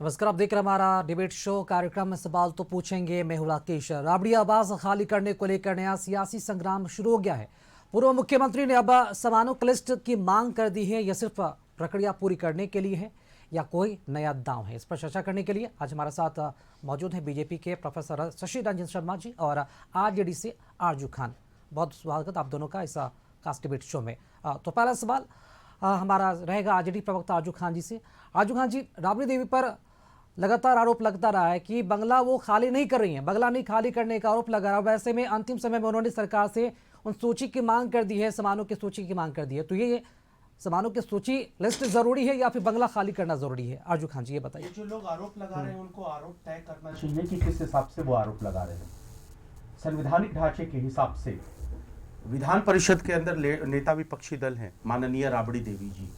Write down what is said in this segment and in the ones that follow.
नमस्कार, आप देख रहे हैं हमारा डिबेट शो कार्यक्रम में। सवाल तो पूछेंगे, मैं हूं राकेश। राबड़ी आवास खाली करने को लेकर नया सियासी संग्राम शुरू हो गया है। पूर्व मुख्यमंत्री ने अब समानों की लिस्ट की मांग कर दी है। यह सिर्फ प्रक्रिया पूरी करने के लिए है या कोई नया दांव है? इस पर चर्चा करने के लिए आज हमारे साथ मौजूद हैं बीजेपी के प्रोफेसर शशि रंजन शर्मा जी और आरजेडी से आरजू खान। बहुत स्वागत आप दोनों का इस खास डिबेट शो में। तो पहला सवाल हमारा रहेगा आरजेडी प्रवक्ता आरजू खान जी से। आरजू खान जी, राबड़ी देवी पर लगातार आरोप लगता रहा है कि बंगला वो खाली नहीं कर रही हैं, बंगला नहीं खाली करने का आरोप लगा रहा है। वैसे में अंतिम समय में उन्होंने सरकार से उन सूची की मांग कर दी है, सामानों की सूची की मांग कर दी है। तो ये सामानों की सूची लिस्ट जरूरी है या फिर बंगला खाली करना जरूरी है? आरजू खान जी ये बताइए। जो लोग आरोप लगा रहे हैं उनको आरोप तय करना चाहिए कि किस हिसाब से वो आरोप लगा रहे हैं। संवैधानिक ढांचे के हिसाब से विधान परिषद के अंदर नेता विपक्षी दल हैं माननीय राबड़ी देवी जी।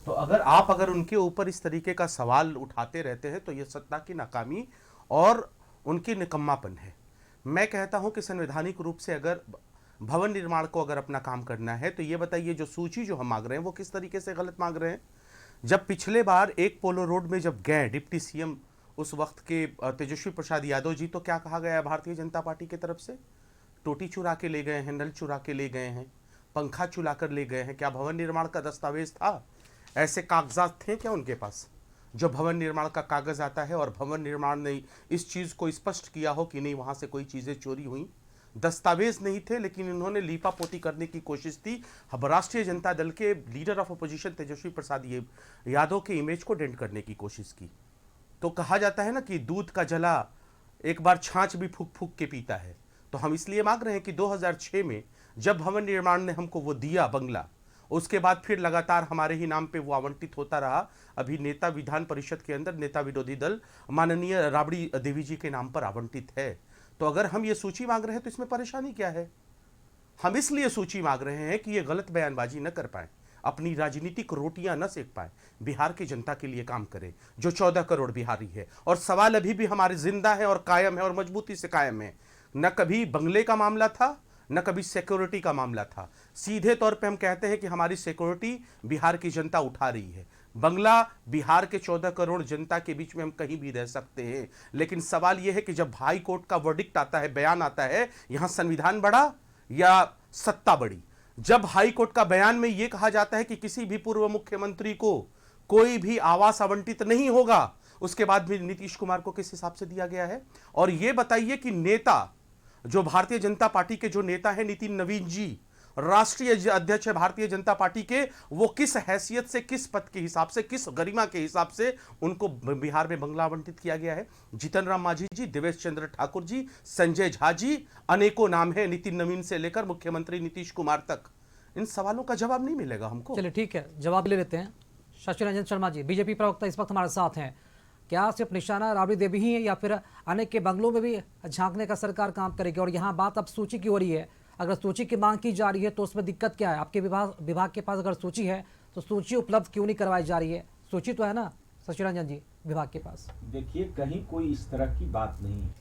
तो अगर उनके ऊपर इस तरीके का सवाल उठाते रहते हैं तो ये सत्ता की नाकामी और उनकी निकम्मापन है। मैं कहता हूं कि संवैधानिक रूप से अगर भवन निर्माण को अगर अपना काम करना है तो ये बताइए, जो सूची जो हम मांग रहे हैं वो किस तरीके से गलत मांग रहे हैं। जब पिछले बार एक पोलो रोड में जब गए डिप्टी सीएम उस वक्त के तेजस्वी प्रसाद यादव जी, तो क्या कहा गया भारतीय जनता पार्टी की तरफ से? टोटी चुरा के ले गए हैं, नल चुरा के ले गए हैं, पंखा चुरा कर ले गए हैं। क्या भवन निर्माण का दस्तावेज था? ऐसे कागजात थे क्या उनके पास जो भवन निर्माण का कागज आता है और भवन निर्माण ने इस चीज को स्पष्ट किया हो कि नहीं वहां से कोई चीजें चोरी हुई? दस्तावेज नहीं थे, लेकिन इन्होंने लीपापोती करने की कोशिश थी। राष्ट्रीय जनता दल के leader of opposition Tejashwi Prasad Yadav के इमेज को डेंट करने की कोशिश की। तो कहा जाता है ना कि दूध का जला एक बार छाछ भी फूक फूक के पीता है। तो हम इसलिए मांग रहे हैं कि 2006 में जब भवन निर्माण ने हमको वो दिया बंगला, उसके बाद फिर लगातार हमारे ही नाम पे वो आवंटित होता रहा। अभी नेता विधान परिषद के अंदर नेता विरोधी दल माननीय राबड़ी देवी जी के नाम पर आवंटित है। तो अगर हम ये सूची मांग रहे हैं तो इसमें परेशानी क्या है? हम इसलिए सूची मांग रहे हैं कि ये गलत बयानबाजी न कर पाए, अपनी राजनीतिक रोटियां न सेक पाए, बिहार की जनता के लिए काम करें जो 14 करोड़ बिहारी है। और सवाल अभी भी हमारे जिंदा है और कायम है और मजबूती से कायम है। न कभी बंगले का मामला था, न कभी सिक्योरिटी का मामला था। सीधे तौर पे हम कहते हैं कि हमारी सिक्योरिटी बिहार की जनता उठा रही है। बंगला बिहार के 14 करोड़ जनता के बीच में हम कहीं भी रह सकते हैं। लेकिन सवाल यह है कि जब हाई कोर्ट का वर्डिक्ट आता है, बयान आता है, यहां संविधान बड़ा या सत्ता बड़ी? जब हाई कोर्ट का बयान में यह कहा जाता है कि किसी भी पूर्व मुख्यमंत्री को कोई भी आवास आवंटित नहीं होगा, उसके बाद भी नीतीश कुमार को किस हिसाब से दिया गया है? और यह बताइए कि नेता जो भारतीय जनता पार्टी के जो नेता है नितिन नवीन जी, राष्ट्रीय अध्यक्ष है भारतीय जनता पार्टी के, वो किस हैसियत से, किस पद के हिसाब से, किस गरिमा के हिसाब से उनको बिहार में बंगला आवंटित किया गया है? जीतन राम मांझी जी, देवेश चंद्र ठाकुर जी, संजय झा जी, अनेकों नाम है, नितिन नवीन से लेकर मुख्यमंत्री नीतीश कुमार तक। इन सवालों का जवाब नहीं मिलेगा हमको। चलिए ठीक है, जवाब ले लेते हैं। शशि रंजन शर्मा जी, बीजेपी प्रवक्ता इस वक्त हमारे साथ हैं। क्या सिर्फ निशाना राबड़ी देवी ही है या फिर अनेक के बंगलों में भी झांकने का सरकार काम करेगी? और यहाँ बात अब सूची की हो रही है, अगर सूची की मांग की जा रही है तो उसमें दिक्कत क्या है? आपके विभाग के पास अगर सूची है तो सूची उपलब्ध क्यों नहीं करवाई जा रही है? सूची तो है ना शशि रंजन जी विभाग के पास? देखिए, कहीं कोई इस तरह की बात नहीं है।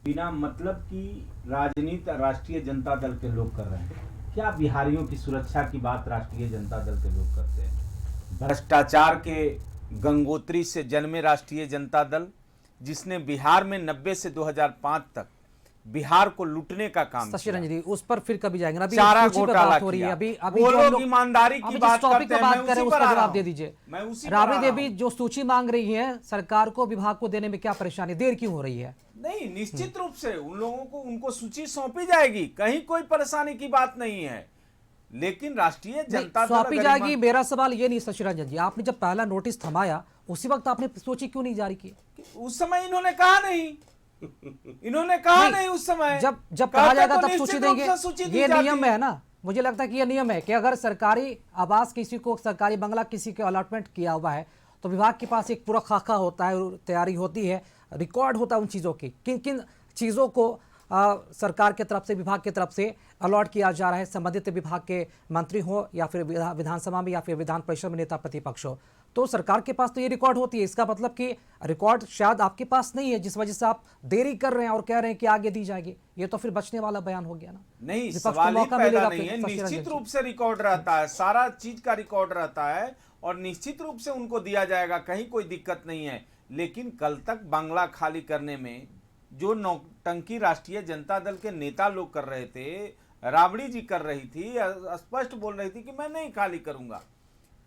बिना मतलब की राजनीति राष्ट्रीय जनता दल के लोग कर रहे हैं। क्या बिहारियों की सुरक्षा की बात राष्ट्रीय जनता दल के लोग करते हैं? भ्रष्टाचार के गंगोत्री से जन्मे राष्ट्रीय जनता दल, जिसने बिहार में 90 से 2005 तक बिहार को लूटने का काम शशि रंजन जी उस पर फिर कभी जाएंगे ना, अभी चारा सूची पे घोटाला बात हो रही है। अभी वो लोग ईमानदारी की बात टॉपिक करते पे हैं, बात करें, उसका जवाब दे दीजिए। राबड़ी देवी जो सूची मांग रही है, सरकार को विभाग को देने में क्या परेशानी, देर क्यों हो रही है? नहीं, निश्चित रूप से उन लोगों को उनको सूची सौंपी जाएगी, कहीं कोई परेशानी की बात नहीं है। लेकिन राष्ट्रीय जनता दल सौंपी जाएगी, मेरा सवाल ये नहीं शशि रंजन जी। आपने जब पहला नोटिस थमाया उसी वक्त आपने सूची क्यों नहीं जारी की? उस समय इन्होंने कहा नहीं, इन्होंने कहा नहीं उस समय। जब कहा जाएगा तब सूची देंगे, ये जाती नियम है ना। मुझे लगता है कि ये नियम है कि अगर सरकारी आवास किसी को, सरकारी बंगला किसी को अलॉटमेंट किया हुआ है तो विभाग के पास एक पूरा खाका होता है, तैयारी होती है, रिकॉर्ड होता है उन चीज़ों की, किन किन चीज़ों को सरकार के तरफ से, विभाग के तरफ से अलॉट किया जा रहा है। संबंधित विभाग के मंत्री हो या फिर विधानसभा में या फिर विधान परिषद में नेता प्रतिपक्ष हो, तो सरकार के पास तो ये रिकॉर्ड होती है। इसका मतलब कि रिकॉर्ड शायद आपके पास नहीं है, जिस वजह से आप देरी कर रहे हैं और कह रहे हैं कि आगे दी जाएगी। ये तो फिर बचने वाला बयान हो गया ना। नहीं, सवाल ही पैदा नहीं है। निश्चित रूप से रिकॉर्ड रहता है, सारा चीज का रिकॉर्ड रहता है और निश्चित रूप से उनको दिया जाएगा, कहीं कोई दिक्कत नहीं है। लेकिन कल तक बंगला खाली करने में जो नौटंकी राष्ट्रीय जनता दल के नेता लोग कर रहे थे, राबड़ी जी कर रही थी, स्पष्ट बोल रही थी कि मैं नहीं खाली करूंगा।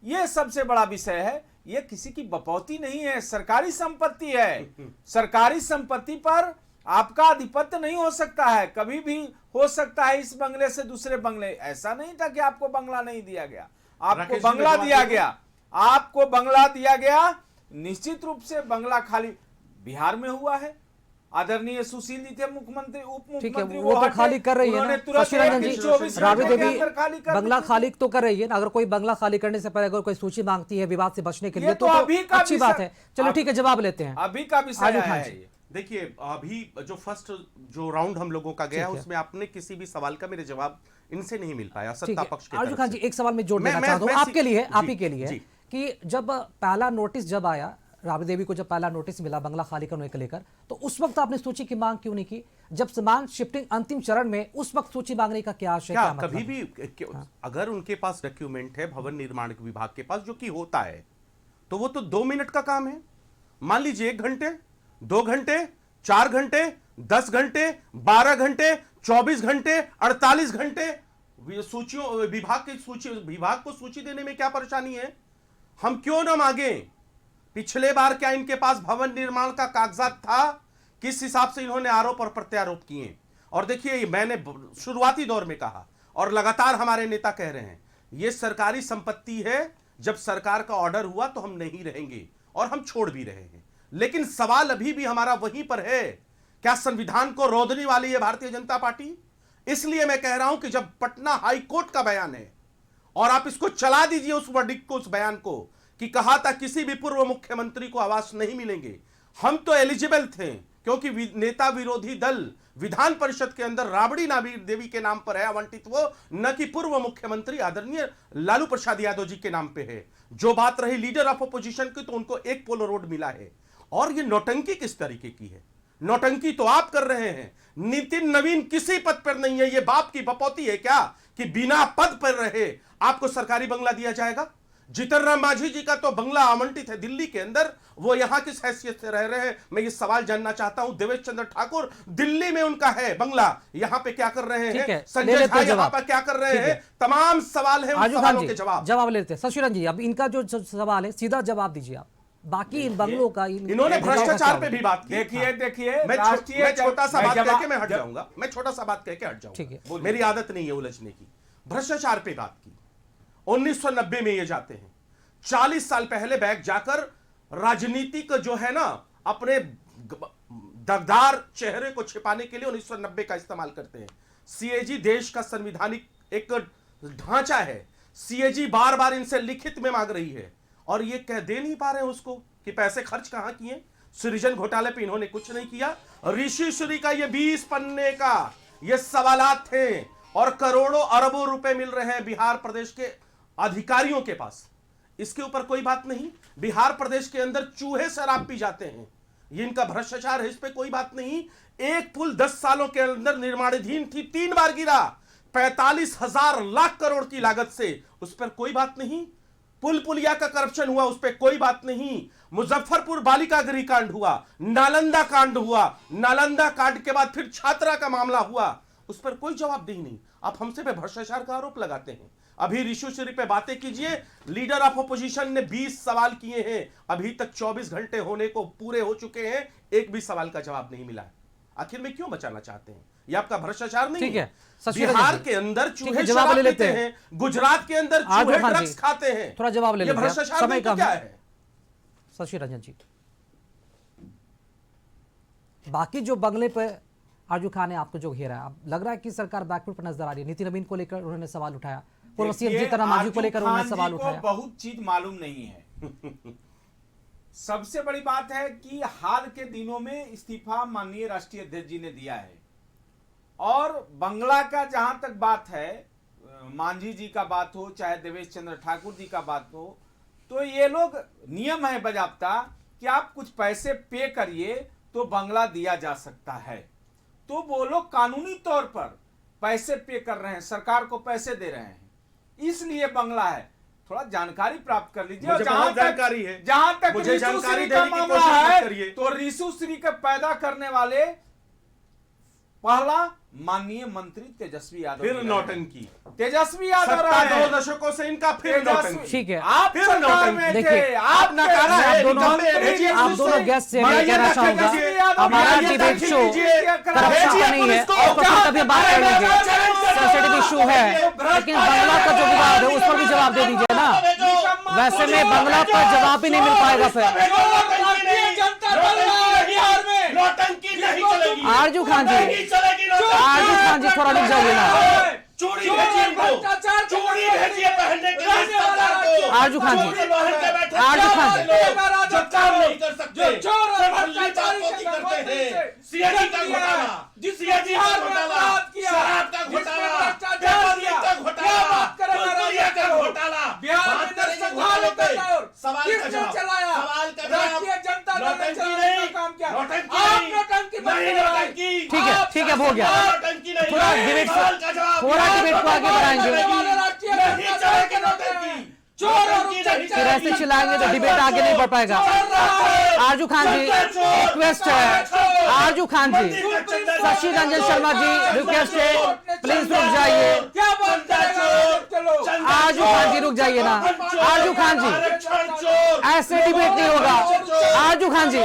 यह सबसे बड़ा विषय है। यह किसी की बपौती नहीं है, सरकारी संपत्ति है। सरकारी संपत्ति पर आपका आधिपत्य नहीं हो सकता है, कभी भी हो सकता है इस बंगले से दूसरे बंगले। ऐसा नहीं था कि आपको बंगला नहीं दिया गया, आपको बंगला दिया गया, आपको बंगला दिया गया। निश्चित रूप से बंगला खाली बिहार में हुआ है। आदरणीय सुशील जी थे मुख्यमंत्री, उप ठीक है, मुख्यमंत्री, वो तो खाली कर रही है ना शशि रंजन जी। राबड़ी देवी बंगला खाली तो कर रही है ना। अगर कोई बंगला खाली करने से पहले अगर कोई सूची मांगती है विवाद से बचने के लिए तो अच्छी बात है। चलो ठीक है, जवाब लेते हैं। अभी का विषय है। देखिए, अभी जो फर्स्ट जो राउंड हम लोगों का गया उसमें आपने किसी भी सवाल का मेरे जवाब इनसे नहीं मिल पाया सत्ता पक्ष के। आजू खान जी, एक सवाल में जोड़ देना चाहता हूं आपके लिए, आप ही के लिए, कि जब पहला नोटिस जब आया, राबड़ी देवी को जब पहला नोटिस मिला बंगला खाली करने को लेकर, तो उस वक्त आपने सूची की मांग क्यों नहीं की? जब सामान शिफ्टिंग अंतिम चरण में, उस वक्त सूची मांगने का क्या आशय? क्या कभी भी अगर उनके पास डॉक्यूमेंट है भवन निर्माण विभाग के पास, जो कि होता है, तो वो तो 2 मिनट का काम है। मान लीजिए 1 घंटे, 2 घंटे, 4 घंटे, 10 घंटे, 12 घंटे, 24 घंटे, 48 घंटे, सूचियों विभाग को सूची देने में क्या परेशानी है? हम क्यों ना मांगे? पिछले बार क्या इनके पास भवन निर्माण का कागजात था? किस हिसाब से इन्होंने आरोप और प्रत्यारोप किए? और देखिए, मैंने शुरुआती दौर में कहा और लगातार हमारे नेता कह रहे हैं, यह सरकारी संपत्ति है। जब सरकार का ऑर्डर हुआ तो हम नहीं रहेंगे और हम छोड़ भी रहे हैं। लेकिन सवाल अभी भी हमारा वहीं पर है, क्या संविधान को रोधने वाली है भारतीय जनता पार्टी? इसलिए मैं कह रहा हूं कि जब पटना हाई कोर्ट का बयान है और आप इसको चला दीजिए उस वर्डिक्ट को, उस बयान को, कि कहा था किसी भी पूर्व मुख्यमंत्री को आवास नहीं मिलेंगे। हम तो एलिजिबल थे क्योंकि नेता विरोधी दल विधान परिषद के अंदर राबड़ी देवी के नाम पर है आवंटित, वो न कि पूर्व मुख्यमंत्री आदरणीय लालू प्रसाद यादव जी के नाम पे है। जो बात रही लीडर ऑफ अपोजिशन की, तो उनको 1 पोलो रोड मिला है। और ये नौटंकी किस तरीके की है? नौटंकी तो आप कर रहे हैं। नितिन नवीन किसी पद पर नहीं है। ये बाप की बपौती है क्या कि बिना पद पर रहे आपको सरकारी बंगला दिया जाएगा? जीतन राम मांझी जी का तो बंगला आवंटित है दिल्ली के अंदर, वो यहां किस हैसियत से रह रहे हैं? मैं ये सवाल जानना चाहता हूं। देवेश चंद्र ठाकुर दिल्ली में उनका है बंगला, यहां पे क्या कर रहे हैं? संजय झा यहां पर क्या कर रहे हैं? तमाम सवाल है, उन सवालों के जवाब लेते हैं। शशि रंजन जी, अब इनका जो सवाल है सीधा जवाब दीजिए आप। बाकी इन बंगलों का इन्होंने भ्रष्टाचार पे भी बात की। देखिए, मैं छोटा सा बात कह के मैं हट जाऊंगा। मैं छोटा सा बात कह के हट जाऊंगा, ठीक है, मेरी आदत नहीं है उलझने की। भ्रष्टाचार पे बात की। 1990 में ये जाते हैं, 40 साल पहले बैग जाकर राजनीति का जो है ना, अपने दगदार चेहरे को छिपाने के लिए 1990 का इस्तेमाल करते हैं। सीएजी देश का संवैधानिक एक ढांचा है। सीएजी बार बार इनसे लिखित में मांग रही है और ये कह दे नहीं पा रहे हैं उसको कि पैसे खर्च कहां किए। सृजन घोटाले पे इन्होंने कुछ नहीं किया। ऋषि श्री का ये 20 पन्ने का ये सवालात थे और करोड़ों अरबों रुपए मिल रहे हैं बिहार प्रदेश के अधिकारियों के पास। इसके ऊपर कोई बात नहीं। बिहार प्रदेश के अंदर चूहे शराब पी जाते हैं, ये इनका भ्रष्टाचार है, इस पे कोई बात नहीं। एक पुल 10 सालों के अंदर निर्माणाधीन थी, 3 बार गिरा, 45,000 लाख करोड़ की लागत से, उस पर कोई बात नहीं। पुलिया का करप्शन हुआ, उस पर कोई बात नहीं। मुजफ्फरपुर बालिका गृह कांड हुआ, नालंदा कांड हुआ, नालंदा कांड के बाद फिर छात्रा का मामला हुआ, उस पर कोई जवाबदेही नहीं। आप हमसे पे भ्रष्टाचार का आरोप लगाते हैं। अभी ऋषि पे बातें कीजिए। लीडर ऑफ अपोजिशन ने 20 सवाल किए हैं, अभी तक 24 घंटे होने को पूरे हो चुके हैं, एक भी सवाल का जवाब नहीं मिला है। आखिर में क्यों बचाना चाहते हैं? ये आपका भ्रष्टाचार नहीं है? बिहार के अंदर चूहे शराब पीते हैं, गुजरात के अंदर चूहे ड्रग्स खाते हैं। थोड़ा जवाब ले लेते हैं, भ्रष्टाचार समय का क्या है? शशि रंजन जी, बाकी जो बंगले पे आजू खान ने आपको जो घेरा है, लग रहा है कि सरकार बैकफुट पर नजर आ रही है। नितिन नवीन को लेकर उन्होंने सवाल उठाया, पूर्व सीएम जीतन राम मांझी को लेकर उन्होंने सवाल उठाया। बहुत चीज मालूम नहीं है। सबसे बड़ी बात है कि हाल के दिनों में इस्तीफा माननीय राष्ट्रीय अध्यक्ष जी ने दिया है और बंगला का जहां तक बात है, मांझी जी का बात हो चाहे देवेश चंद्र ठाकुर जी का बात हो, तो ये लोग नियम है बजाबता कि आप कुछ पैसे पे करिए तो बंगला दिया जा सकता है। तो वो लोग कानूनी तौर पर पैसे पे कर रहे हैं, सरकार को पैसे दे रहे हैं, इसलिए बंगला है। थोड़ा जानकारी प्राप्त कर लीजिए। मुझे और बहुत जानकारी है। जहां तक मुझे ऋषु जानकारी श्री का देने की मामला कोशिश मत है, करिए। तो ऋषु श्री के पैदा करने वाले पहला माननीय मंत्री तेजस्वी यादव फिर जी रहे। नौटंकी। तेजस्वी यादव सत्ता रहे। 2 दशकों से इनका फिर तेजस्वी- नौटंकी। ठीक है। आप फिर सरकार नौटंकी। में देखिए, थे, आप नकारा है, आप दोनों- भेजिए आप उससे। दोनों गेस्ट से मैं मारिए कहना ना, चाहूंगा भेजिए। हमारा मारिए ना, डिबेट शो भेजिए। करप्शन भेजिए का नहीं है, पुलिस को। और फिर कभी बात कर लेंगे। सेंसिटिव इशू है, लेकिन बंगला का जो विवाद है उस पर भी जवाब दे दीजिए ना। वैसे में बंगला पर जवाब ही नहीं मिल पाएगा फिर। जनता दल है बिहार में। नौटंकी नहीं चलेगी। आरजू खान जी, नहीं चलेगी आरजू खान जी थोड़ा रुक जाइए ना। चूड़ी भेजिए इनको। चूड़ी भेजिए पहनने के लिए सरकार को। आरजू खान जी, चूड़ी पहन के बैठे आरजू खान जी। लोग जो काम नहीं कर सकते, जो चोर और सिर्फ भ्रष्टाचारी लीलावती के करते दरवाजे हैं। से सीएजी का किया, घोटाला, जिसने सीएजी का बिहार में घोटाला, अपराध किया, शराब का जिसने घोटाला, भ्रष्टाचार पेपर लीक का किया। घोटाला, क्या बात करें कुलपुरिया का महाराज? घोटाला, बिहार में बात करेंगे नरसंहारों का घोटाले पे। दौर सवाल का किसने जवाब, चलाया? सवाल का जवाब। राष्ट्रीय जनता दल ने नौटंकी चलाने नहीं, का काम किया। नौटंकी आप नहीं, नौटंकी बन नहीं गए। नौटंकी। ठीक है, आप ठीक है, हो गया। नौटंकी नहीं, थोड़ा डिबेट को- सवाल का जवाब। थोड़ा डिबेट को आगे बढ़ाएंगे। नहीं चलेगी नौटंकी। चोर और नौटंकी नहीं फिर ऐसे चिल्लाएंगे तो डिबेट आगे नहीं बढ़ पाएगा। आरजू खान जी रिक्वेस्ट है, आरजू खान जी, शशि रंजन शर्मा जी रिक्वेस्ट है, प्लीज रुक जाइए। क्या बात करेगा? आरजू खान जी रुक जाइए ना। आरजू खान जी, ऐसे डिबेट नहीं होगा। आरजू खान जी,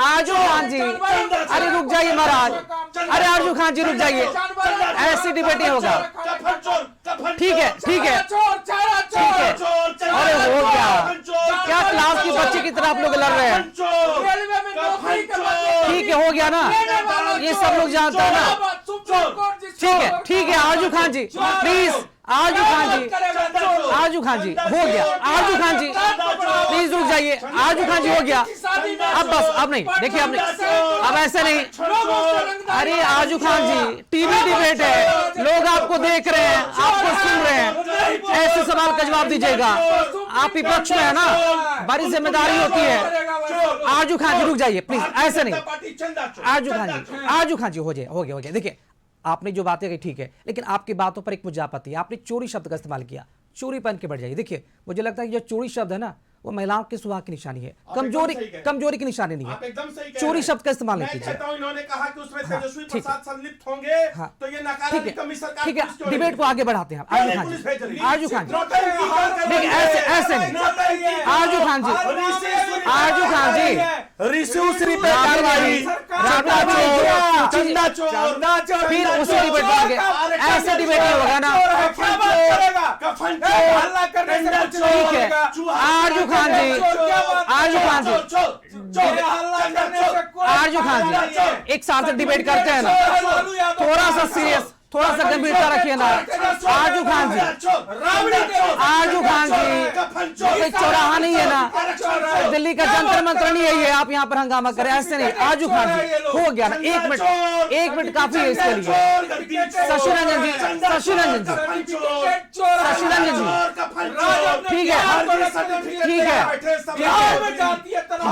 आरजू खान जी, अरे रुक जाइए महाराज। अरे आरजू खान जी रुक जाइए, ऐसे डिबेट नहीं होगा। ठीक है, ठीक है, ठीक है। अरे हो गया, क्या क्लास की बच्चे की तरह आप लोग लड़ रहे हैं? रेलवे में नौकरी करवाने ठीक है, हो गया ना, ये सब लोग जानता है ना। ठीक है आरजू खान जी, प्लीज आरजू खान जी, आरजू खान जी, हो गया। आरजू खान जी प्लीज रुक जाइए। आरजू खान जी हो गया, अब बस, अब नहीं, देखिए अब नहीं, अब ऐसे नहीं। अरे आरजू खान जी, टीवी डिबेट है, लोग आपको देख रहे हैं, आपको सुन रहे हैं, ऐसे सवाल का जवाब दीजिएगा। आप विपक्ष में है ना, बड़ी जिम्मेदारी होती है। आरजू खान जी रुक जाइए प्लीज, ऐसे नहीं। आरजू खान जी, आरजू खान जी हो जाए, हो गया। देखिए आपने जो बातें कही ठीक है, लेकिन आपकी बातों पर एक मुझे आपत्ति है। आपने चोरी शब्द का इस्तेमाल किया, चोरी पहन के बढ़ जाइए। देखिए मुझे लगता है कि जो चोरी शब्द है ना, वो महिलाओं के सुहाग की निशानी है, कमजोरी की निशानी नहीं आप है। एकदम सही कह चोरी रहे हैं। शब्द का इस्तेमाल नहीं मैं कीजिए। कहता हूं, इन्होंने कहा कि उसमें हाँ, तेजस्वी ठीक है। प्रसाद संलिप्त होंगे, हाँ, तो ये नकारा ठीक है, निकम्मी सरकार ठीक है, पुलिस क्यों डिबेट नहीं? को आगे बढ़ाते हैं। आरजू खान पुलिस जी, भेज रही है। आरजू खान जी, नौटंकी कौन कर देखिए रही है? ऐसे नहीं। नौटंकी। आरजू खान जी, आरजू खान जी, ऋषु श्री पे राबड़ी कार्रवाई, राबड़ा चोर, चंदा चोर, फिर उसे डिबेट करेंगे। ऐसे डिबेट नहीं होगा ना। कफन हल्ला करने से कुछ नहीं ठीक है, होगा। आरजू खान जी, आरजू खान जी, आरजू खान जी, एक साथ डिबेट करते हैं ना, थोड़ा सा सीरियस, थोड़ा सा गंभीरता रखिए ना। आरजू खान जी, आरजू खान जी, कोई चौराहा नहीं है ना, दिल्ली का जंतर मंत्र नहीं है ये, आप यहाँ पर हंगामा करें, ऐसे नहीं। आरजू खान जी हो गया ना, एक मिनट काफी है इसके लिए। शशि रंजन जी, शशि रंजन जी, शशि रंजन जी, ठीक है, ठीक है,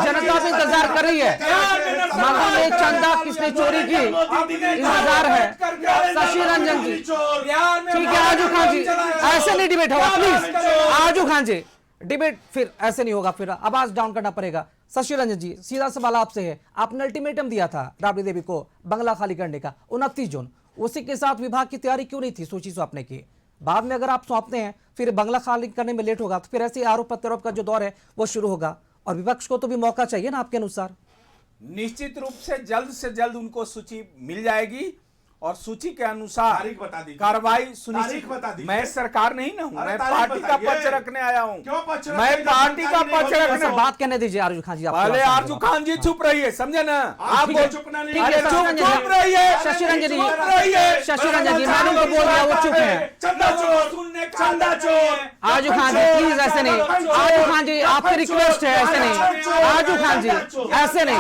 जनता भी इंतजार कर रही है। मगर ये चंदा किसने चोरी की, इंतजार है। शशि रंजन जी, ठीक है। आरजू खान जी, ऐसे नहीं डिबेट होगा please. Aarzoo Khan ji, debate फिर ऐसे नहीं होगा, फिर आवाज डाउन करना पड़ेगा। शशि रंजन जी, सीधा सवाल आपसे है, आपने अल्टीमेटम दिया था राबड़ी देवी को बंगला खाली करने का 29 जून, उसी के साथ विभाग की तैयारी क्यों नहीं थी सोची सौंपने की? बाद में अगर आप सौंपते हैं फिर बंगला खाली करने में लेट होगा, तो फिर ऐसे आरोप प्रत्यारोप का जो दौर है वो शुरू होगा, और विपक्ष को तो भी मौका चाहिए ना आपके अनुसार। निश्चित रूप से जल्द उनको सूची मिल जाएगी, और सूची के अनुसार तारीख बता दीजिए। कार्रवाई तारीख सुनिश्चित। बता दीजिए। मैं सरकार नहीं ना हूं, अरे मैं तारीख पार्टी का बताइए। पक्ष रखने आया हूं। क्यों पक्ष रखने? मैं पार्टी का जानकारी पक्ष नहीं होगी रखने। ऐसा। बात कहने दीजिए आरजू खान जी, आप पहले थोड़ा सा आरजू खान जी चुप रहिए, समझे ना? आप ठीक है, चुपना नहीं। ठीक है, अरे शशि रंजन चुप जी, रहिए, शशि रंजन जी, चुप रहिए। शशि रंजन जी, मैंने उनको बोल दिया वो चुप है। चंदा चोर, चंदा चोर, आरजू खान जी प्लीज ऐसे नहीं। आरजू खान जी आपकी रिक्वेस्ट है, ऐसे नहीं। आरजू खान जी ऐसे नहीं,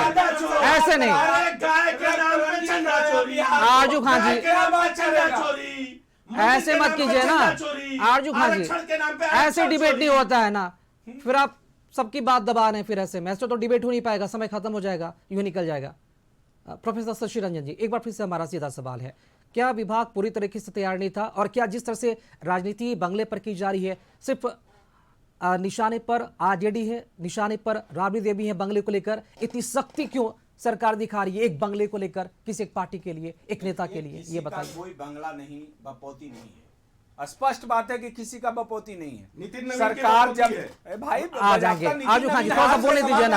ऐसे नहीं। अरे गाय के नाम पे चंदा चोरी, आरजू खान जी, गाय के नाम पे चंदा चोरी, ऐसे मत कीजिए ना आरजू खान जी, आरक्षण के नाम पे ऐसे आरक्षण डिबेट चोरी। नहीं होता है ना, फिर आप सबकी बात दबा रहे हैं, फिर ऐसे में ऐसे तो डिबेट हो नहीं पाएगा, समय खत्म हो जाएगा, यूं निकल जाएगा। प्रोफेसर शशि रंजन जी, एक बार फिर से हमारा सीधा सवाल है क्या विभाग पूरी तरीके से तैयार नहीं था? और क्या जिस तरह से राजनीति बंगले पर की जा रही है, सिर्फ निशाने पर आरजेडी है, निशाने पर राबड़ी देवी है, बंगले को लेकर इतनी सख्ती क्यों सरकार दिखा रही है एक बंगले को लेकर, किसी एक पार्टी के लिए, एक नेता के लिए? ये बताइए। कोई बंगला नहीं, बपौती नहीं है। स्पष्ट बात है कि किसी का बपौती नहीं है। नितिन नवीन सरकार की जब बपौती भाई आ जाएंगे। आजू खान जी थोड़ा सा बोलने दीजिए ना।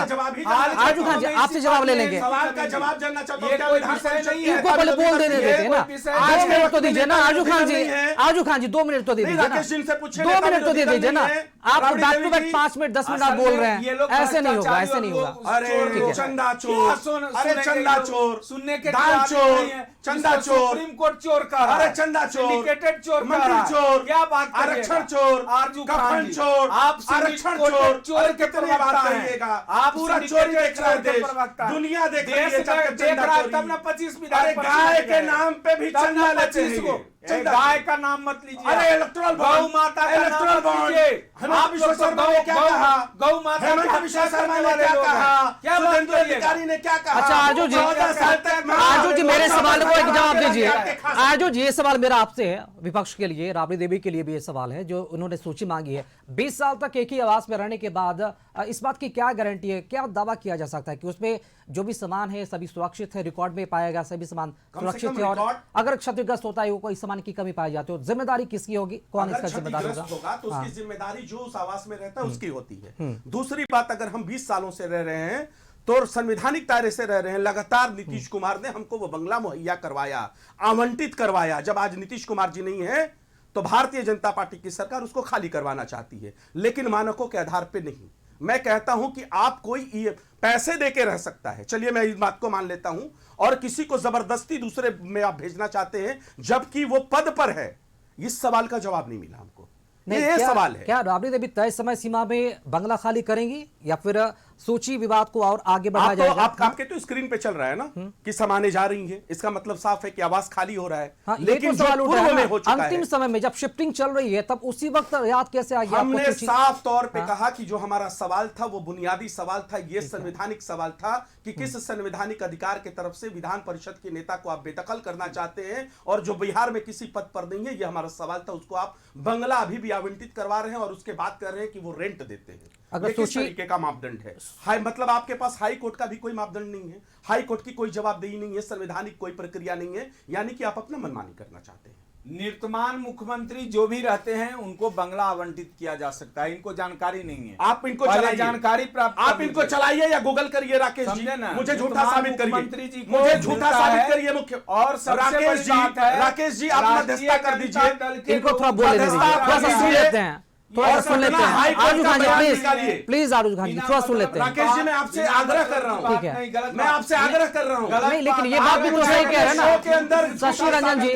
आजू खान जी आपसे जवाब ले लेंगे। सवाल का जवाब जानना चाहता हूं। ये क्या कोई विधान विषय परिषद नहीं की है। इनको पहले बोल देने देते हैं ना। आज 2 मिनट तो दीजिए ना आजू खान जी। नहीं है। आजू खान जी 2 मिनट तो दे नहीं, दीजिए ना। राकेश जी से पूछिए, 2 नेता मिनट तो दे विरोधी दीजिए दल ना। नहीं है। आप Rabri back to Devi back ji, 5 minute 10 minute असल आप बोल में रहे ये हैं, लोग ऐसे नहीं होगा, भ्रष्टाचारी ऐसे नहीं और होगा। लोग अरे चोर लोग। चंदा क्या चोर, अरे सुने चंदा के चोर, सुनने के दान बाद चोर, नहीं है। चंदा इसको चोर, सुप्रीम कोर्ट चोर कह रहा अरे है, चंदा चोर, सिंडिकेटेड चोर कह मंत्री रहा है। चोर, क्या बात करिएगा? आरक्षण चोर, आरजू खान कफन जी, चोर, आप आरक्षण सिंडिकेटेड चोर, अरे के कितनी प्रवक्ता बात हैं। करिएगा? आप पूरा सिंडिकेटेड चोरी देख रहा है चोर के देश, प्रवक्ता हैं। दुनिया देख रही है देश चंदा देख रहा है, चोरी। तब ना 25 विधान अरे परिषद गाय में के गए। नाम पे भी तब ना चंदा लेते 25 हैं को। ये। ए, चंदा गाय चोर। का नाम मत लीजिए। अरे इलेक्ट्रल गौ माता का नाम मत लीजिए। हेमंत विश्व शर्मा ने क्या कहा? गौ माता हेमंत विश्व शर्मा ने क्या कहा? क्या बात सुरेंद्र करिएगा? अधिकारी ने क्या कहा? अच्छा आजू जी, 14 साल तक आजू जी मेरे सवाल को एक जवाब आपके दीजिए। खास- आजू जी ये सवाल मेरा आपसे है, विपक्ष के लिए, राबड़ी देवी के लिए भी ये सवाल है जो उन्होंने सूची मांगी है। 20 साल तक एक ही आवास में रहने के बाद इस बात की क्या गारंटी है, क्या दावा किया जा सकता है कि उसमें जो भी सामान है सभी सुरक्षित है, रिकॉर्ड में पाया गया सभी सामान से सुरक्षित कम है, और रिकॉर्ड- अगर क्षतिग्रस्त होता है वो कोई सामान की कमी पाई जाती है, जिम्मेदारी किसकी होगी, कौन अगर इसका जिम्मेदार क्षतिग्रस्त होगा? होगा तो हाँ। उसकी जिम्मेदारी जो उस आवास में रहता है उसकी होती है। दूसरी बात, अगर हम 20 सालों से रह रहे हैं तो संवैधानिक दायरे से रह रहे हैं, लगातार नीतीश कुमार ने हमको वो बंगला मुहैया करवाया, आवंटित करवाया। जब आज नीतीश कुमार जी नहीं है तो भारतीय जनता पार्टी की सरकार उसको खाली करवाना चाहती है, लेकिन मानकों के आधार पर नहीं। मैं कहता हूं कि आप कोई पैसे देके रह सकता है, चलिए मैं इस बात को मान लेता हूं, और किसी को जबरदस्ती दूसरे में आप भेजना चाहते हैं जबकि वो पद पर है। इस सवाल का जवाब नहीं मिला हमको। नहीं, ये क्या- सवाल है। क्या राबड़ी देवी तय समय सीमा में बंगला खाली करेंगी या फिर सूची विवाद को और आगे बढ़ाया आप तो जाएगा? आपके तो स्क्रीन पे चल रहा है ना कि समाने जा रही हैं, इसका मतलब साफ है कि आवास खाली हो रहा है। हाँ, ये लेकिन तो जो सवाल उठा पूर्व है में ना, हो चुका अंतिम है, समय में जब शिफ्टिंग चल रही है तब उसी वक्त याद कैसे आ गया आपको हमने सूची? साफ तौर पे हाँ। कहा कि जो हमारा सवाल था वो बुनियादी सवाल था, ये संवैधानिक सवाल था कि किस संवैधानिक अधिकार के तरफ से विधान परिषद के नेता को आप बेदखल करना चाहते हैं, और जो बिहार में किसी पद पर नहीं है, ये हमारा सवाल था। उसको आप बंगला अभी भी आवंटित करवा रहे हैं और उसके बात कर रहे हैं कि वो रेंट देते हैं। अगर ये किस सूची- तरीके का मापदंड है? हाई मतलब आपके पास हाई कोर्ट का भी कोई मापदंड नहीं है, हाई कोर्ट की कोई जवाबदेही नहीं है, संवैधानिक कोई प्रक्रिया नहीं है, यानी कि आप अपना मनमानी करना चाहते हैं। निर्तमान मुख्यमंत्री जो भी रहते हैं उनको बंगला आवंटित किया जा सकता है, इनको जानकारी नहीं है। आप इनको पहले चलाइए, जानकारी प्राप्त आप कर इनको लीजिए। चलाइए या गूगल करिए राकेश जी, समझे ना? मुझे झूठा वर्तमान साबित करिए, मुख्यमंत्री जी को मुझे झूठा मिलता साबित है। करिए मुख्य। और सबसे राकेश बड़ी जी, बात है, राकेश जी आप मध्यस्थता कर राष्ट्रीय दीजिए, जनता दल के इनको लोग थोड़ा बोलने दीजिए, मध्यस्थता थोड़ा सा कर सुन दीजिए। लेते हैं, थोड़ा सा और सुन लेते पटना हैं। हाई कोर्ट आजू का खान जी बयान प्लीज निकालिए। प्लीज, आजू खान जी थोड़ा सुन लेते हैं। राकेश जी मैं आपसे आग्रह कर रहा हूं, ठीक है। मैं आपसे आग्रह कर रहा हूं। नहीं, लेकिन ये बात भी तो सही कह रहे हैं शो के ना, अंदर शशि रंजन जी,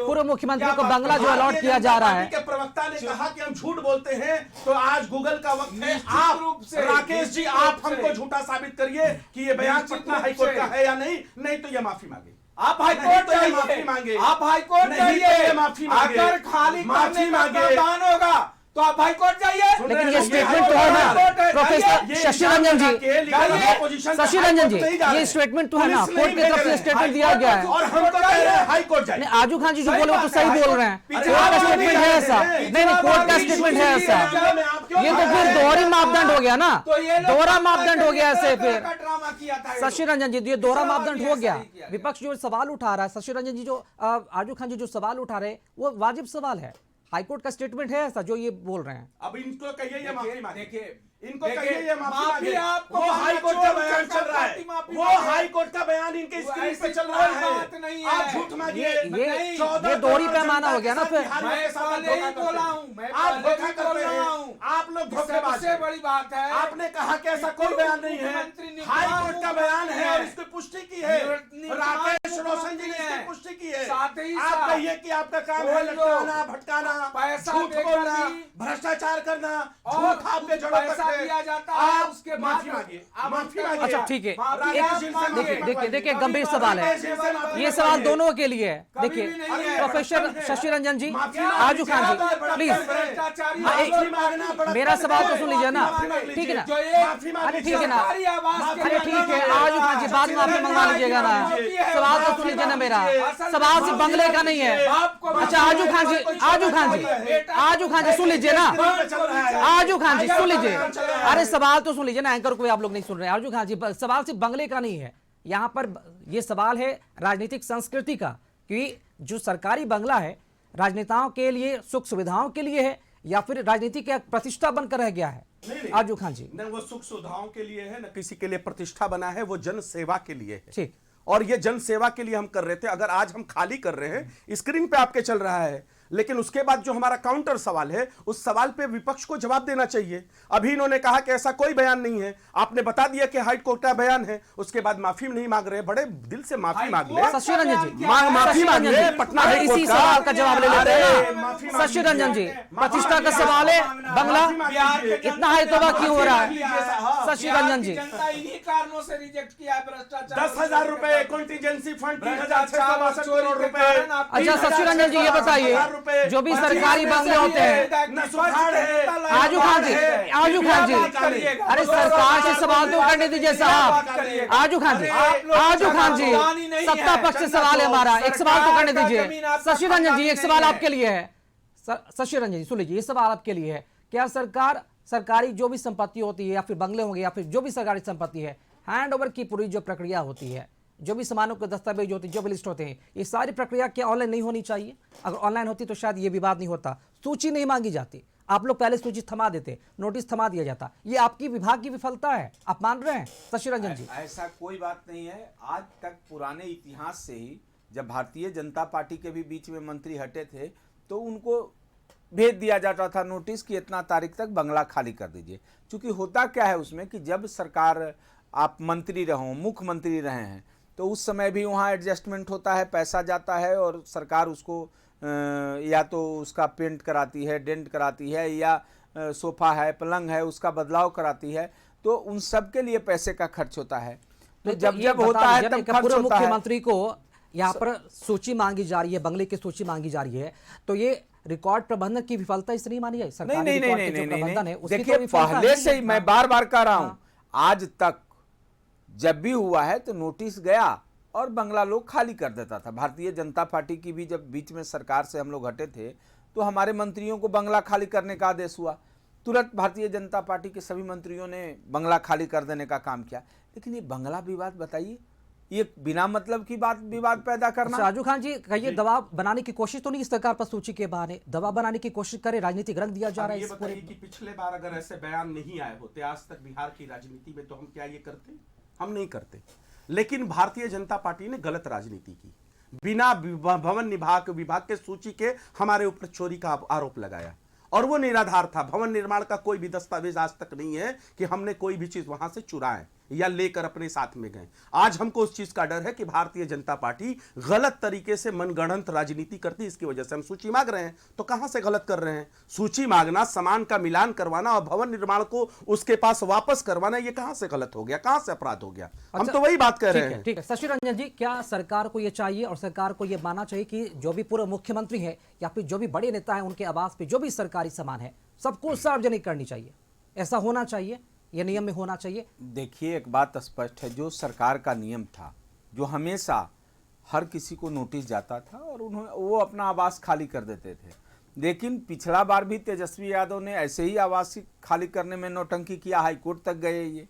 पूर्व मुख्यमंत्री को बंगला जो अलॉट किया जा रहा है, के प्रवक्ता ने कहा कि हम झूठ बोलते हैं, तो आज गूगल का वक्त है। निश्चित आप रूप से, राकेश जी, निश्चित आप रूप से। हमको झूठा साबित करिए कि ये बयान निश्चित पटना रूप हाईकोर्ट से। का है या नहीं, नहीं तो ये माफी मांगे। आप हाई नहीं कोर्ट तो ये जाइए, माफी मांगे। आप हाई कोर्ट नहीं तो ये जाइए, माफी मांगे। अगर खाली माफी करने का मांगे। प्रावधान होगा तो आप हाई कोर्ट जाइए। लेकिन ये ये स्टेटमेंट तो है ना प्रोफेसर शशि रंजन जी, शशि रंजन जी, ये स्टेटमेंट तो है ना, कोर्ट की तरफ से स्टेटमेंट दिया गया है। और हमको कह रहे हैं हाई कोर्ट जाए। नहीं, आजू खान जी जो बोले वो तो सही सही बात है, बोल रहे हैं, पिछला कोर्ट का बार स्टेटमेंट भी है है, ऐसा। नहीं नहीं, कोर्ट का स्टेटमेंट है ऐसा। ये तो फिर दोहरी मापदंड हो गया ना, दोहरा मापदंड हो गया ऐसे फिर। ड्रामा किया था ये लोग। शशि रंजन जी, ये दोहरा पिछला बार मापदंड भी हो ऐसा गया। ही किया गया। विपक्ष जो सवाल उठा रहा है, शशि रंजन जी जो आजू खान जी जो सवाल उठा रहे हैं वो वाजिब सवाल है। हाईकोर्ट का स्टेटमेंट है ऐसा जो ये बोल रहे हैं। अब इनको कहिए ये माफी मांगे। देखिए, इनको कहिए ये माफी मांगे। आपको वो हाई कोर्ट का चोर बयान चल रहा है, माफी वो मांगे। हाई कोर्ट का बयान इनके वो स्क्रीन पे ऐसी चल रहा कोई है। बात नहीं है। आप झूठ मांगिए। ये 14 दोहरी करोड़ पैमाना जनता हो गया ना के साथ फिर। बिहारियों मैं के साथ पहले ही धोखा बोला करते हूं, मैं हैं। आप पहले धोखा ही करते बोल रहा हैं, हूं। आप लोग धोखेबाज सबसे हैं। बड़ी बात है, आपने कहा कि ऐसा कोई बयान नहीं है, मुख्यमंत्री हाई निर्माण कोर्ट का बयान है और इसकी पुष्टि की है, निर्माण राकेश रोशन जी ने मुख्यमंत्री इसकी है। पुष्टि की है। साथ ही आप साथ कहिए कि आपका काम है कोई लोग लटकाना, भटकाना, पैसा झूठ देकर बोलना, भी भ्रष्टाचार करना, और झूठ आपके जड़ों पैसा तक दिया जाता है, आप उसके बाद माफी मांगिए। आप माफी मांगिए। अच्छा ठीक है, राकेश जी से देखिए मांगिए। देखिए देखिए कभी गंभीर सवाल है, राकेश जी से माफी ये सवाल मांगिए। दोनों के लिए है। कभी देखिए भी नहीं है। प्रोफेसर शशि रंजन जी, माफी आजू खान जी प्लीज, भ्रष्टाचारी हाँ, एक- माफी मांगना पड़ता मेरा है। सवाल तो सुन लीजिए ना, माफी मांग ठीक है ना, जो ये माफी मांग अरे ठीक है ना, सरकारी आवास के अरे लिए ठीक है, मांग आजू खान जी बाद में माफी मंगवा लीजिएगा ना, सवाल तो सुन लीजिए ना मेरा, सवाल सिर्फ बंगले का नहीं है। अच्छा आजू खान जी, आजू खान जी, आजू खान जी सुन लीजिए ना, आजू खान जी सुन लीजिए, अरे सवाल तो सुन लीजिए ना, एंकर को भी आप लोग नहीं सुन रहे हैं। आजू खान जी सवाल सिर्फ बंगले का नहीं है, यहाँ पर ये सवाल है राजनीतिक संस्कृति का, कि जो सरकारी बंगला है राजनेताओं के लिए सुख सुविधाओं के लिए है या फिर राजनीति का प्रतिष्ठा बनकर रह गया है। आजू खान जी, न वो सुख सुविधाओं के लिए है, न किसी के लिए प्रतिष्ठा बना है, वो जन सेवा के लिए है। ठीक, और ये जन सेवा के लिए हम कर रहे थे। अगर आज हम खाली कर रहे हैं, स्क्रीन पे आपके चल रहा है, लेकिन उसके बाद जो हमारा काउंटर सवाल है, उस सवाल पे विपक्ष को जवाब देना चाहिए। अभी इन्होंने कहा कि ऐसा कोई बयान नहीं है, आपने बता दिया कि हाई कोर्ट का बयान है, उसके बाद माफी नहीं मांग रहे। बड़े दिल से माफी मांग ले, शशि रंजन जी, माफी शशि मांग रंजन ले, जी, पटना अरे हाई इसी कोर्ट का। सवाल का जवाब ले लेते हैं अरे, ना। माफी मांग शशि रंजन जी, लीजिए। प्रतिष्ठा का सवाल है, बंगला इतना हाई तोबा क्यों हो रहा है? बिहार शशि रंजन जी, की जनता इन्हीं कारणों से रिजेक्ट किया है भ्रष्टाचार। 10,000 रुपए कॉन्टीजेंसी फंड, 3,662 करोड़ रुपए। अच्छा शशि रंजन जी ये बताइए, जो भी सरकारी बंगले होते हैं, न सुधार है, आजू खान जी, आजू खान जी, अरे सरकार से सवाल तो करने दीजिए साहब। आजू खान जी, आजू खान जी, सत्ता पक्ष से सवाल है हमारा, एक सवाल तो करने दीजिए। शशि रंजन जी एक सवाल आपके लिए है, शशि रंजन जी सुन लीजिए, ये सवाल आपके लिए है। क्या सरकार सरकारी जो भी संपत्ति होती है या फिर बंगले होंगे या फिर जो भी सरकारी संपत्ति है, हैंड ओवर की पूरी जो प्रक्रिया होती है, जो भी सामानों के दस्तावेज होते हैं, जो भी लिस्ट होते हैं, ये सारी प्रक्रिया क्या ऑनलाइन नहीं होनी चाहिए? अगर ऑनलाइन होती तो शायद ये विवाद नहीं होता, सूची नहीं मांगी जाती, आप लोग पहले सूची थमा देते, नोटिस थमा दिया जाता। ये आपकी विभाग की विफलता है, आप मान रहे हैं शशि रंजन जी? ऐसा कोई बात नहीं है। आज तक पुराने इतिहास से ही जब भारतीय जनता पार्टी के भी बीच में मंत्री हटे थे तो उनको भेज दिया जाता था नोटिस कि इतना तारीख तक बंगला खाली कर दीजिए। क्योंकि होता क्या है उसमें कि जब सरकार आप मंत्री रहो, मुख्यमंत्री रहे हैं, तो उस समय भी वहाँ एडजस्टमेंट होता है, पैसा जाता है और सरकार उसको या तो उसका पेंट कराती है, डेंट कराती है, या सोफा है, पलंग है, उसका बदलाव कराती है। तो उन सब के लिए पैसे का खर्च होता है। तो जब ये जब बता होता है दीजिए ना, तब कि खर्च पूर्व होता है। मुख्यमंत्री को यहाँ पर सूची मांगी जा रही है, बंगले की सूची मांगी जा रही है, तो ये रिकॉर्ड प्रबंधन की विफलता इसलिए नहीं मानी जाए? नहीं सरकारी नहीं नहीं रिकॉर्ड नहीं के जो नहीं प्रबंधन है नहीं उसकी देखिए, तो विफलता पहले नहीं से ही है। मैं बार बार कह रहा हूं, हाँ। आज तक जब भी हुआ है तो नोटिस गया और बंगला लोग खाली कर देता था। भारतीय जनता पार्टी की भी जब बीच में सरकार से हम लोग हटे थे तो हमारे मंत्रियों को बंगला खाली करने का आदेश हुआ, तुरंत भारतीय जनता पार्टी के सभी मंत्रियों ने बंगला खाली कर देने का काम किया। लेकिन ये बंगला विवाद बताइए, ये बिना मतलब की बात विवाद पैदा करना। राजू खान जी कहिए, दबाव बनाने की कोशिश तो नहीं इस सरकार पर सूची के बहाने दबाव बनाने की कोशिश करे, राजनीतिक रंग दिया जा रहा है ये इस बताइए पूरे? कि पिछले बार अगर ऐसे बयान नहीं आए होते आज तक बिहार की राजनीति में, तो हम क्या ये करते? हम नहीं करते। लेकिन भारतीय जनता पार्टी ने गलत राजनीति की, बिना भवन विभाग के सूची के हमारे ऊपर चोरी का आरोप लगाया, और वो निराधार था। भवन निर्माण का कोई भी दस्तावेज आज तक नहीं है कि हमने कोई भी चीज वहां से चुराए या लेकर अपने साथ में गए। आज हमको उस चीज का डर है कि भारतीय जनता पार्टी गलत तरीके से मनगढ़ंत राजनीति करती है, इसकी वजह से हम सूची मांग रहे हैं। तो कहां से गलत कर रहे हैं? सूची मांगना, सामान का मिलान करवाना और भवन निर्माण को उसके पास वापस करवाना, ये कहां से गलत हो गया, कहां से अपराध हो गया? हम अच्छा, तो वही बात कर रहे हैं। ठीक है शशि रंजन जी, क्या सरकार को ये चाहिए और सरकार को ये मानना चाहिए कि जो भी पूर्व मुख्यमंत्री है या फिर जो भी बड़े नेता है उनके आवास पे जो भी सरकारी सामान है सबको सार्वजनिक करनी चाहिए? ऐसा होना चाहिए, ये नियम में होना चाहिए? देखिए, एक बात स्पष्ट है, जो सरकार का नियम था, जो हमेशा हर किसी को नोटिस जाता था और वो अपना आवास खाली कर देते थे। लेकिन पिछला बार भी तेजस्वी यादव ने ऐसे ही आवास खाली करने में नौटंकी किया, हाईकोर्ट तक गए ये।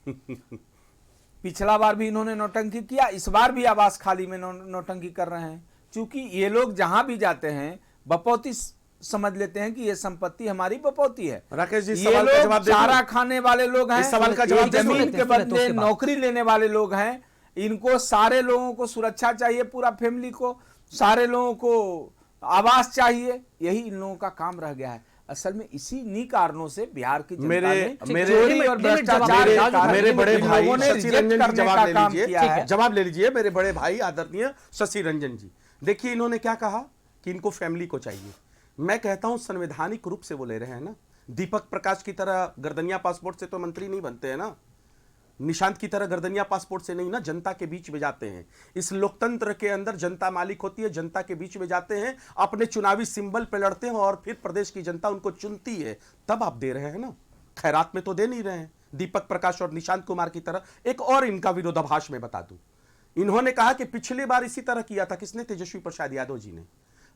पिछला बार भी इन्होंने नौटंकी किया, इस बार भी आवास खाली में नौटंकी कर रहे हैं। क्योंकि ये लोग जहां भी जाते हैं बपौती समझ लेते हैं कि ये संपत्ति हमारी बपौती है। राकेश जी, ये सवाल का लोग जवाब दे चारा दूं? खाने वाले लोग हैं, इस सवाल का जवाब ये दे दूं? जमीन के सुन लेते बदले उसके बाद। नौकरी लेने वाले लोग हैं। इनको सारे लोगों को सुरक्षा चाहिए, पूरा फैमिली को, सारे लोगों को आवास चाहिए, यही इन लोगों का काम रह गया है। असल में इन्हीं कारणों से बिहार की जनता ने चोरी और भ्रष्टाचार के कारण मेरे बड़े इन भाई लोगों ने शशि रिजेक्ट रंजन जी करने जवाब का ले काम लीजिए। किया है। जवाब ले लीजिए मेरे बड़े भाई आदरणीय शशि रंजन जी। देखिए, इन्होंने क्या कहा कि इनको फैमिली को चाहिए। मैं कहता हूं संवैधानिक रूप से वो ले रहे हैं ना। दीपक प्रकाश की तरह गर्दनिया पासपोर्ट से तो मंत्री नहीं बनते हैं ना। निशांत की तरह गर्दनिया पासपोर्ट से नहीं ना, जनता के बीच में जाते हैं। इस लोकतंत्र के अंदर जनता मालिक होती है, जनता के बीच में जाते हैं, अपने चुनावी सिंबल पे लड़ते हैं और फिर प्रदेश की जनता उनको चुनती है, तब आप दे रहे हैं ना। खैरात में तो दे नहीं रहे हैं। दीपक प्रकाश और निशांत कुमार की तरह एक और इनका विरोधाभास में बता दूं, इन्होंने कहा कि पिछली बार इसी तरह किया था, किसने? तेजस्वी प्रसाद यादव जी ने।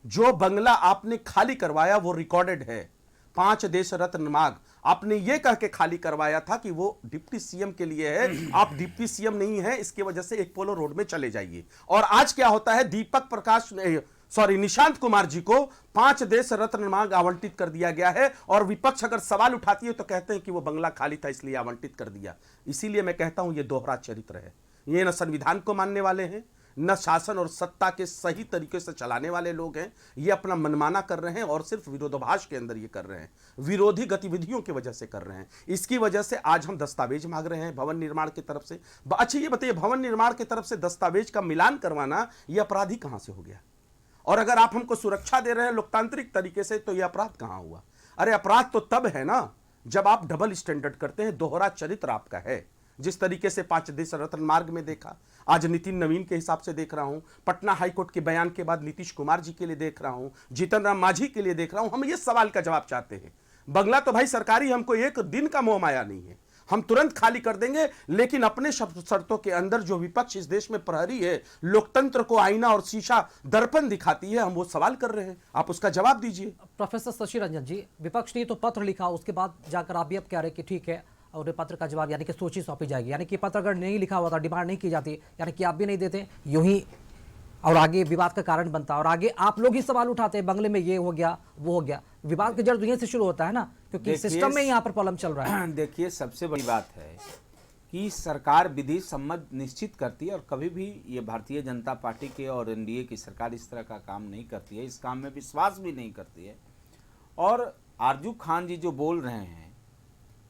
जो बंगला आपने खाली करवाया वो रिकॉर्डेड है। 5 देश रत्न मांग आपने ये कह के खाली करवाया था कि वो डिप्टी सीएम के लिए है, आप डिप्टी सीएम नहीं है, इसकी वजह से एक पोलो रोड में चले जाइए। और आज क्या होता है, दीपक प्रकाश निशांत कुमार जी को 5 देश रत्न मांग आवंटित कर दिया गया है, और विपक्ष अगर सवाल उठाती है तो कहते हैं कि वो बंगला खाली था इसलिए आवंटित कर दिया। इसीलिए मैं कहता हूं ये दोहरा चरित्र है। ये न संविधान को मानने वाले हैं, न शासन और सत्ता के सही तरीके से चलाने वाले लोग हैं। ये अपना मनमाना कर रहे हैं और सिर्फ विरोधाभास के अंदर ये कर रहे हैं, विरोधी गतिविधियों की वजह से कर रहे हैं। इसकी वजह से आज हम दस्तावेज मांग रहे हैं भवन निर्माण की तरफ से। अच्छा ये बताइए, भवन निर्माण की तरफ से दस्तावेज का मिलान करवाना ये अपराधी कहां से हो गया? और अगर आप हमको सुरक्षा दे रहे हैं लोकतांत्रिक तरीके से, तो यह अपराध कहां हुआ? अरे अपराध तो तब है ना जब आप डबल स्टैंडर्ड करते हैं, दोहरा चरित्र आपका है। जिस तरीके से 5 देश रत्न मार्ग में देखा, आज नितिन नवीन के हिसाब से देख रहा हूं, पटना हाईकोर्ट के बयान के बाद नीतीश कुमार जी के लिए देख रहा हूं, जीतन राम मांझी के लिए देख रहा हूं। हम ये सवाल का जवाब चाहते हैं। बंगला तो भाई सरकारी, हमको एक दिन का मोह माया नहीं है, हम तुरंत खाली कर देंगे, लेकिन अपने शर्तों के अंदर जो विपक्ष इस देश में प्रहरी है, लोकतंत्र को आईना और शीशा दर्पण दिखाती है, हम वो सवाल कर रहे हैं, आप उसका जवाब दीजिए। प्रोफेसर शशि रंजन जी, विपक्ष ने तो पत्र लिखा, उसके बाद जाकर आप भी अब कह रहे हैं कि ठीक है, और पत्र का जवाब यानी कि सूची सौंपी जाएगी, यानी कि पत्र अगर नहीं लिखा हुआ था, डिमांड नहीं की जाती, यानी कि आप भी नहीं देते, यूं ही और आगे विवाद का कारण बनता, और आगे आप लोग ही सवाल उठाते हैं, बंगले में ये हो गया वो हो गया। विवाद की जड़ दुनिया से शुरू होता है ना, क्योंकि सिस्टम में यहाँ पर प्रॉब्लम चल रहा है। देखिए, सबसे बड़ी बात है कि सरकार विधि सम्मत निश्चित करती है, और कभी भी ये भारतीय जनता पार्टी के और एनडीए की सरकार इस तरह का काम नहीं करती है, इस काम में विश्वास भी नहीं करती है। और आरजू खान जी जो बोल रहे हैं,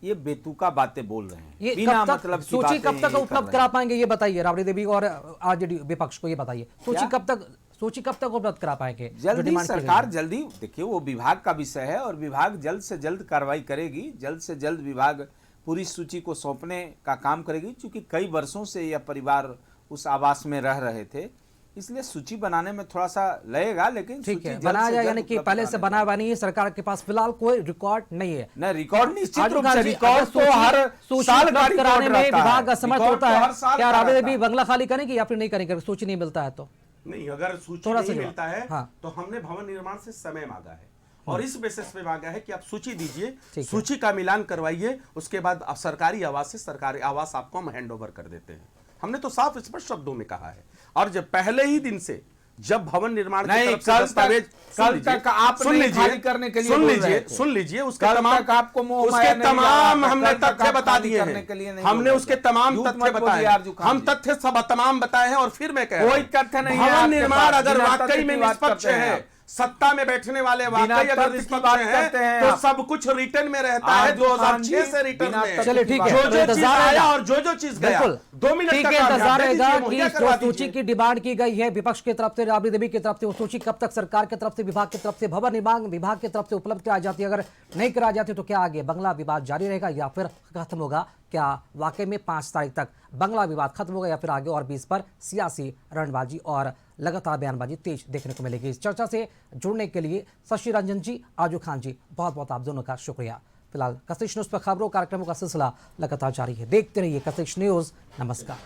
ये बेतुका बातें बोल रहे हैं, ये बिना कब तक, मतलब की सूची कब बातें तक उपलब्ध करा पाएंगे ये बताइए, राबड़ी देवी और आरजेडी विपक्ष को ये बताइए, सूची कब तक उपलब्ध करा पाएंगे? जल्दी सरकार जल्दी, देखिए वो विभाग का विषय है और विभाग जल्द से जल्द कार्रवाई करेगी, जल्द से जल्द विभाग पूरी सूची को सौंपने का काम करेगी। क्योंकि कई वर्षों से यह परिवार उस आवास में रह रहे थे, इसलिए सूची बनाने में थोड़ा सा लगेगा, लेकिन ठीक है, बनाया जाए, यानी कि पहले से बना हुआ नहीं है, सरकार के पास फिलहाल कोई रिकॉर्ड नहीं है। नहीं, रिकॉर्ड निश्चित रूप आजू से, रिकॉर्ड तो हर साल का कराने में विभाग असमर्थ होता है। क्या राबड़ी भी देवी बंगला खाली करेंगे या फिर नहीं करेंगे, सूची नहीं मिलता है तो? नहीं, अगर सूची थोड़ा नहीं सा मिलता है हाँ। तो हमने भवन निर्माण से समय मांगा है, और इस बेसिस पे मांगा है कि आप सूची दीजिए, ठीक है। सूची का मिलान करवाइए, उसके बाद सरकारी आवास से सरकारी आवास आपको हम हैंड ओवर कर देते हैं। हमने तो साफ स्पष्ट शब्दों में कहा है। और जब पहले ही दिन से जब भवन निर्माण की तरफ से दस्तावेज, कल तक आप खाली करने के लिए सुन लीजिए, उसके कल तमाम तक आपको मोह माया उसके नहीं आ रहा तमाम था, हमने कल तक तथ्य आप बता खाली दिए करने के लिए हैं, नहीं हमने बोल उसके रहे। तमाम झूठ तथ्य मत बताए बोलिए हैं, आरजू खान हम जी। तथ्य सब तमाम बताए हैं, और फिर मैं कह रहा कोई हूं, तथ्य नहीं है भवन आपके निर्माण पास, अगर बिना वाकई तथ्य में की बात निष्पक्ष करते हैं है, आप। सत्ता में बैठने वाले बिना वाकई अगर तथ्य की निष्पक्ष बात हैं, करते हैं तो आप। सब कुछ रिटर्न में रहता है, आरजू खान 2006 जी, से रिटर्न बिना में। तथ्य चलिए ठीक है, जो चीज इंतजार आया रहेगा। और जो चीज गया, बिल्कुल 2 मिनट ठीक का है, काम इंतजार दे रहेगा दीजिए, कि मुहैया जो करवा सूची दीजिए। की डिमांड की गई है विपक्ष की तरफ से, राबड़ी देवी की तरफ से, वो सूची कब तक सरकार की तरफ से, विभाग की तरफ से, भवन निर्माण विभाग की तरफ से उपलब्ध कराई जाती है? अगर नहीं कराई जाती तो क्या आगे बंगला विवाद जारी रहेगा या फिर खत्म होगा? क्या वाकई में 5 तारीख तक बंगला विवाद खत्म होगा या फिर आगे और भी इस पर सियासी रणबाजी और लगातार बयानबाजी तेज देखने को मिलेगी? इस चर्चा से जुड़ने के लिए शशि रंजन जी, आरजू खान जी, बहुत बहुत आप दोनों का शुक्रिया। फिलहाल कशिश न्यूज पर खबरों कार्यक्रमों का सिलसिला लगातार जारी है, देखते रहिए कशिश न्यूज। नमस्कार।